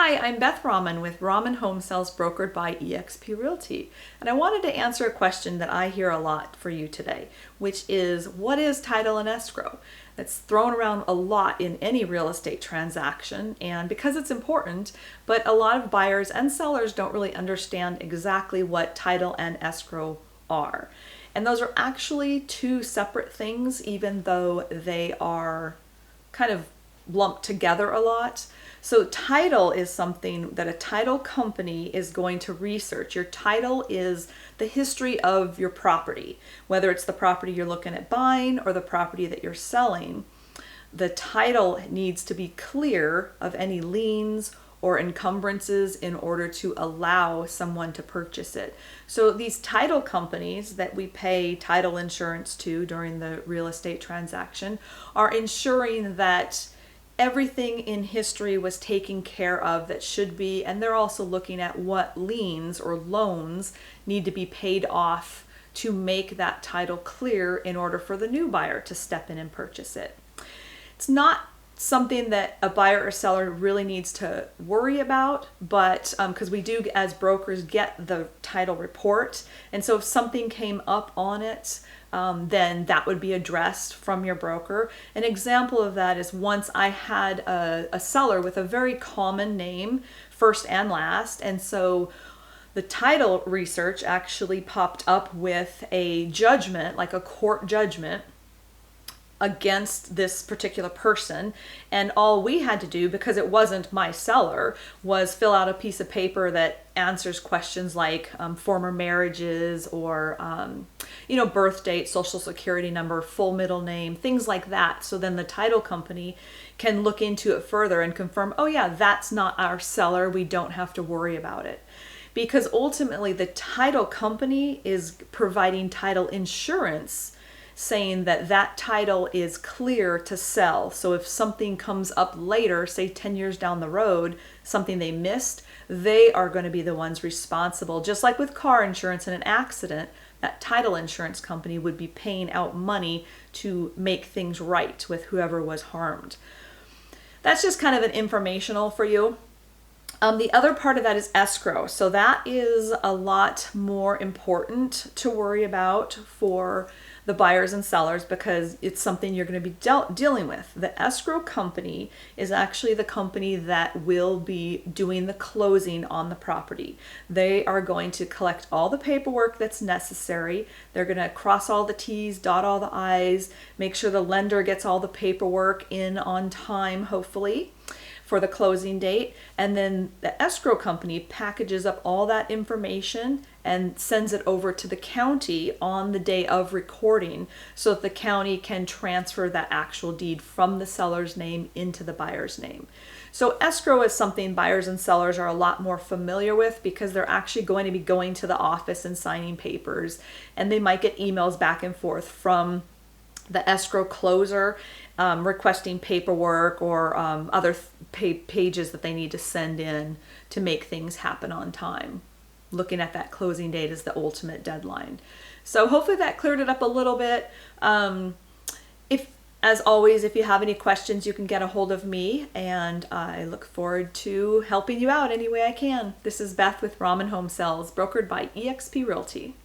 Hi, I'm Beth Rahman with Rahman Home Sales brokered by eXp Realty. And I wanted to answer a question that I hear a lot for you today, which is what is title and escrow? It's thrown around a lot in any real estate transaction, and because it's important, but a lot of buyers and sellers don't really understand exactly what title and escrow are. And those are actually two separate things, even though they are kind of lumped together a lot. So title is something that a title company is going to research. Your title is the history of your property, whether it's the property you're looking at buying or the property that you're selling. The title needs to be clear of any liens or encumbrances in order to allow someone to purchase it. So these title companies that we pay title insurance to during the real estate transaction are ensuring that everything in history was taken care of that should be, and they're also looking at what liens or loans need to be paid off to make that title clear in order for the new buyer to step in and purchase it. It's not something that a buyer or seller really needs to worry about, but because we do as brokers get the title report, and so if something came up on it, then that would be addressed from your broker. An example of that is once I had a seller with a very common name, first and last, and so the title research actually popped up with a judgment, like a court judgment, against this particular person, and all we had to do, because it wasn't my seller, was fill out a piece of paper that answers questions like former marriages or birth date, social security number, full middle name, things like that. So then the title company can look into it further and confirm, oh yeah, that's not our seller, we don't have to worry about it. Because ultimately the title company is providing title insurance, saying that that title is clear to sell. So if something comes up later, say 10 years down the road, something they missed, they are going to be the ones responsible. Just like with car insurance in an accident, that title insurance company would be paying out money to make things right with whoever was harmed. That's just kind of an informational for you. The other part of that is escrow. So that is a lot more important to worry about for the buyers and sellers because it's something you're going to be dealing with. The escrow company is actually the company that will be doing the closing on the property. They are going to collect all the paperwork that's necessary. They're going to cross all the T's, dot all the I's, make sure the lender gets all the paperwork in on time, hopefully, for the closing date, and then the escrow company packages up all that information and sends it over to the county on the day of recording so that the county can transfer that actual deed from the seller's name into the buyer's name. So escrow is something buyers and sellers are a lot more familiar with because they're actually going to be going to the office and signing papers, and they might get emails back and forth from the escrow closer requesting paperwork or other pages that they need to send in to make things happen on time. Looking at that closing date as the ultimate deadline. So hopefully that cleared it up a little bit. As always, if you have any questions, you can get a hold of me, and I look forward to helping you out any way I can. This is Beth with Rahman Home Sales, brokered by eXp Realty.